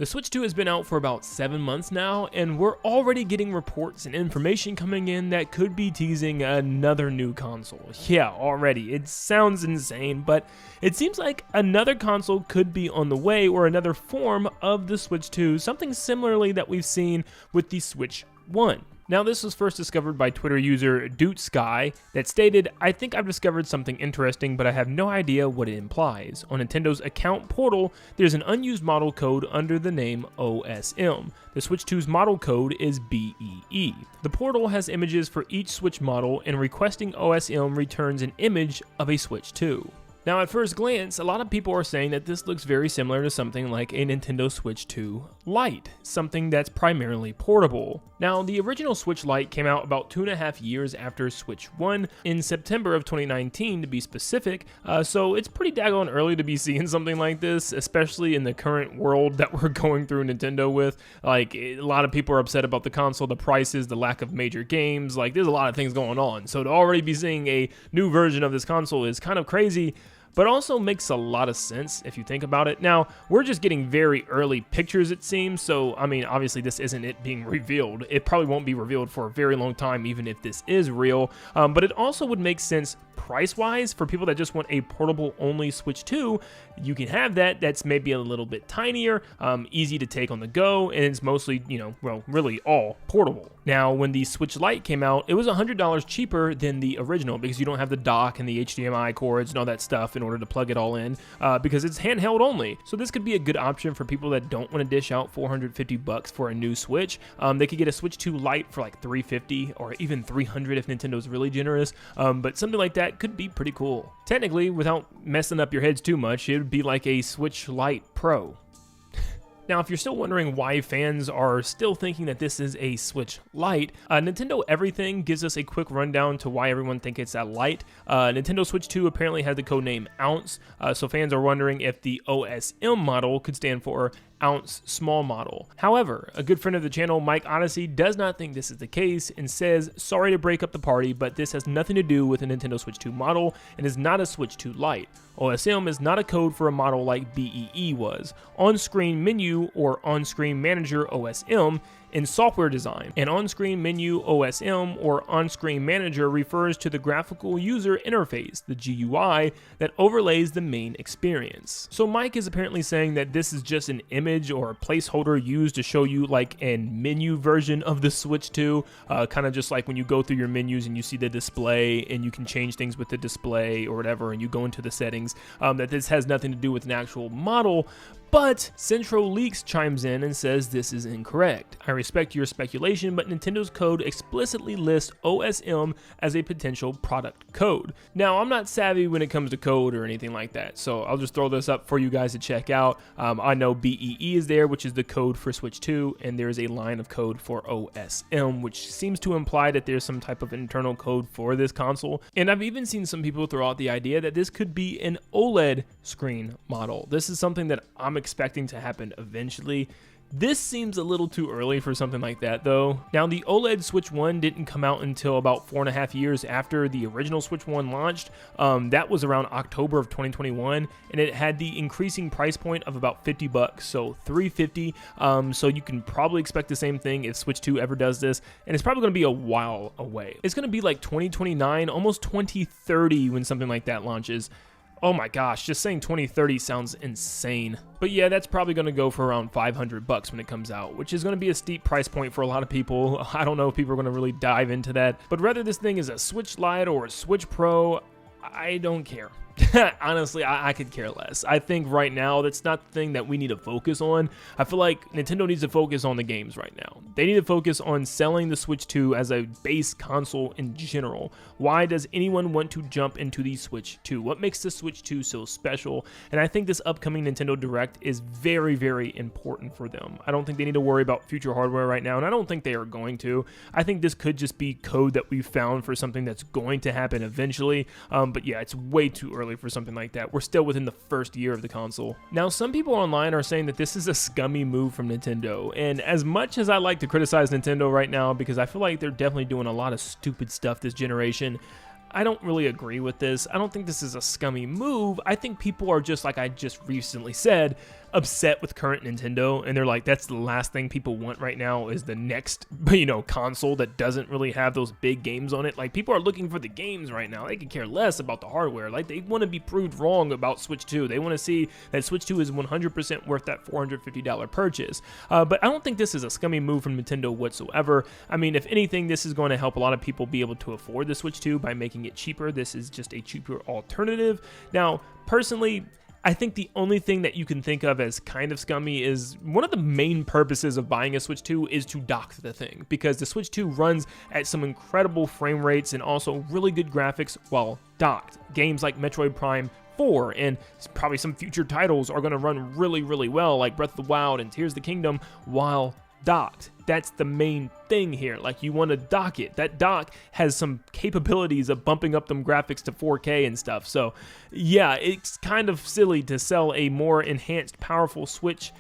The Switch 2 has been out for about 7 months now, and we're already getting reports and information coming in that could be teasing another new console. Yeah, already. It sounds insane, but it seems like another console could be on the way, or another form of the Switch 2, something similarly that we've seen with the Switch 1. Now, this was first discovered by Twitter user DuteSky that stated, "I think I've discovered something interesting, but I have no idea what it implies. On Nintendo's account portal, there's an unused model code under the name OSM. The Switch 2's model code is BEE. The portal has images for each Switch model, and requesting OSM returns an image of a Switch 2. Now, at first glance, a lot of people are saying that this looks very similar to something like a Nintendo Switch 2 Lite, something that's primarily portable. Now, the original Switch Lite came out about 2.5 years after Switch 1, in September of 2019 to be specific, so it's pretty daggone early to be seeing something like this, especially in the current world that we're going through Nintendo with. Like, a lot of people are upset about the console, the prices, the lack of major games, like there's a lot of things going on, so to already be seeing a new version of this console is kind of crazy, but also makes a lot of sense if you think about it. Now, we're just getting very early pictures, it seems, so, I mean, obviously this isn't it being revealed. It probably won't be revealed for a very long time, even if this is real, but it also would make sense price-wise for people that just want a portable-only Switch 2. You can have that. That's maybe a little bit tinier, easy to take on the go, and it's mostly, well, really all portable. Now, when the Switch Lite came out, it was $100 cheaper than the original because you don't have the dock and the HDMI cords and all that stuff in order to plug it all in, because it's handheld only. So this could be a good option for people that don't want to dish out $450 for a new Switch. They could get a Switch 2 Lite for like $350 or even $300 if Nintendo's really generous, but something like that could be pretty cool. Technically, without messing up your heads too much, it would be like a Switch Lite Pro. Now, if you're still wondering why fans are still thinking that this is a Switch Lite, Nintendo Everything gives us a quick rundown to why everyone thinks it's a Lite. Nintendo Switch 2 apparently has the codename Ounce, so fans are wondering if the OSM model could stand for Ounce Small Model. However, a good friend of the channel, Mike Odyssey, does not think this is the case and says, "Sorry to break up the party, but this has nothing to do with a Nintendo Switch 2 model and is not a Switch 2 Lite. OSM is not a code for a model like BEE was. On-screen menu or on-screen manager OSM in software design. An on-screen menu OSM or on-screen manager refers to the graphical user interface, the GUI, that overlays the main experience." So Mike is apparently saying that this is just an image or a placeholder used to show you like a menu version of the Switch 2, kind of just like when you go through your menus and you see the display and you can change things with the display or whatever, and you go into the settings, that this has nothing to do with an actual model. But Central Leaks chimes in and says this is incorrect. "I respect your speculation, but Nintendo's code explicitly lists OSM as a potential product code." Now, I'm not savvy when it comes to code or anything like that, so I'll just throw this up for you guys to check out. I know BEE is there, which is the code for Switch 2, and there's a line of code for OSM, which seems to imply that there's some type of internal code for this console. And I've even seen some people throw out the idea that this could be an OLED screen model. This is something that I'm expecting to happen eventually. This seems a little too early for something like that though. Now, the OLED Switch 1 didn't come out until about 4.5 years after the original Switch 1 launched. That was around October of 2021, and it had the increasing price point of about $50, so $350. So you can probably expect the same thing if Switch 2 ever does this, and it's probably going to be a while away. It's going to be like 2029, almost 2030 when something like that launches. Oh my gosh, just saying 2030 sounds insane. But yeah, that's probably going to go for around $500 when it comes out, which is going to be a steep price point for a lot of people. I don't know if people are going to really dive into that. But whether this thing is a Switch Lite or a Switch Pro, I don't care. Honestly, I could care less. I think right now that's not the thing that we need to focus on. I feel like Nintendo needs to focus on the games right now. They need to focus on selling the Switch 2 as a base console in general. Why does anyone want to jump into the Switch 2? What makes the Switch 2 so special? And I think this upcoming Nintendo Direct is very, very important for them. I don't think they need to worry about future hardware right now, and I don't think they are going to. I think this could just be code that we found for something that's going to happen eventually. But yeah, it's way too early for something like that. We're still within the first year of the console. Now, some people online are saying that this is a scummy move from Nintendo, and as much as I like to criticize Nintendo right now because I feel like they're definitely doing a lot of stupid stuff this generation, I don't really agree with this. I don't think this is a scummy move. I think people are just, like I just recently said, upset with current Nintendo, and they're like, that's the last thing people want right now is the next, console that doesn't really have those big games on it. Like, people are looking for the games right now. They can care less about the hardware. Like, they want to be proved wrong about Switch 2. They want to see that Switch 2 is 100% worth that $450 purchase. But I don't think this is a scummy move from Nintendo whatsoever. I mean, if anything, this is going to help a lot of people be able to afford the Switch 2 by making it cheaper. This is just a cheaper alternative. Now, personally, I think the only thing that you can think of as kind of scummy is one of the main purposes of buying a Switch 2 is to dock the thing, because the Switch 2 runs at some incredible frame rates and also really good graphics while docked. Games like Metroid Prime 4 and probably some future titles are going to run really, really well, like Breath of the Wild and Tears of the Kingdom, while docked. That's the main thing here. Like, you want to dock it. That dock has some capabilities of bumping up them graphics to 4K and stuff. So yeah, it's kind of silly to sell a more enhanced, powerful Switch,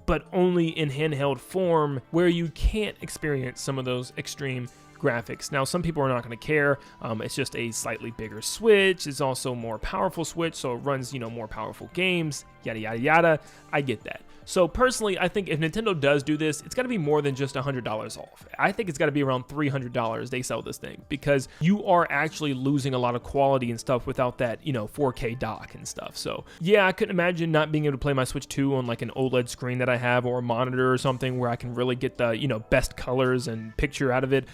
but only in handheld form, where you can't experience some of those extreme graphics. Now, some people are not going to care. It's just a slightly bigger Switch. It's also a more powerful Switch, so it runs, more powerful games, yada, yada, yada. I get that. So personally, I think if Nintendo does do this, it's got to be more than just $100 off. I think it's got to be around $300 they sell this thing, because you are actually losing a lot of quality and stuff without that, 4K dock and stuff. So yeah, I couldn't imagine not being able to play my Switch 2 on like an OLED screen that I have, or a monitor or something where I can really get the, best colors and picture out of it.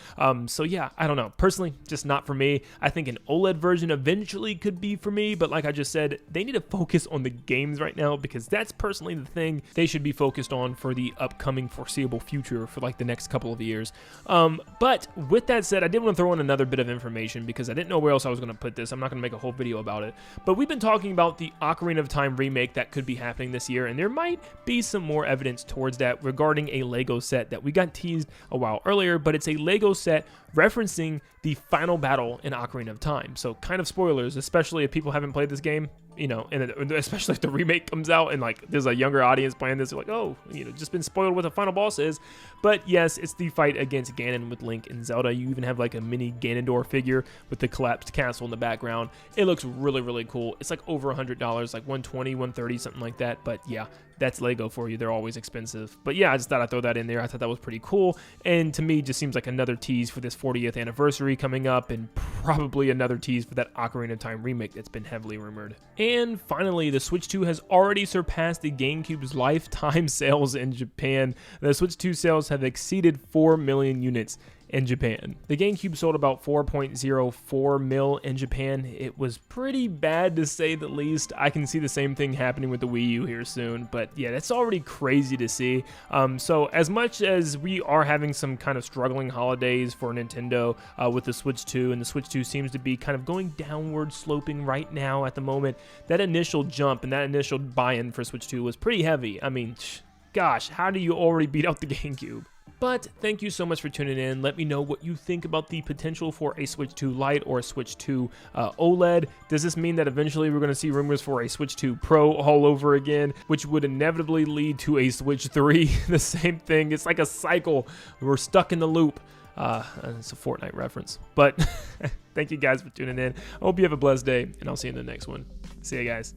So yeah, I don't know. Personally, just not for me. I think an OLED version eventually could be for me, but like I just said, they need to focus on the games right now, because that's personally the thing they should be focused on for the upcoming foreseeable future for like the next couple of years. But with that said, I did want to throw in another bit of information, because I didn't know where else I was going to put this. I'm not going to make a whole video about it, but we've been talking about the Ocarina of Time remake that could be happening this year, and there might be some more evidence towards that regarding a Lego set that we got teased a while earlier, but it's a Lego set referencing the final battle in Ocarina of Time. So kind of spoilers, especially if people haven't played this game, and especially if the remake comes out and like there's a younger audience playing this, they're like, oh, just been spoiled what the final boss is. But yes, it's the fight against Ganon with Link and Zelda. You even have like a mini Ganondorf figure with the collapsed castle in the background. It looks really, really cool. It's like over $100, like $120, $130, something like that. But yeah, that's Lego for you. They're always expensive. But yeah, I just thought I'd throw that in there. I thought that was pretty cool. And to me, just seems like another tease for this 40th anniversary coming up, and probably another tease for that Ocarina of Time remake that's been heavily rumored. And finally, the Switch 2 has already surpassed the GameCube's lifetime sales in Japan. The Switch 2 sales have exceeded 4 million units in Japan. The GameCube sold about 4.04 mil in Japan. It was pretty bad, to say the least. I can see the same thing happening with the Wii U here soon, but yeah, that's already crazy to see. So as much as we are having some kind of struggling holidays for Nintendo with the Switch 2, and the Switch 2 seems to be kind of going downward sloping right now at the moment, that initial jump and that initial buy-in for Switch 2 was pretty heavy. I mean, gosh, how do you already beat out the GameCube? But thank you so much for tuning in. Let me know what you think about the potential for a Switch 2 Lite or a Switch 2 OLED. Does this mean that eventually we're going to see rumors for a Switch 2 Pro all over again, which would inevitably lead to a Switch 3? The same thing. It's like a cycle. We're stuck in the loop. It's a Fortnite reference. But thank you guys for tuning in. I hope you have a blessed day, and I'll see you in the next one. See you guys.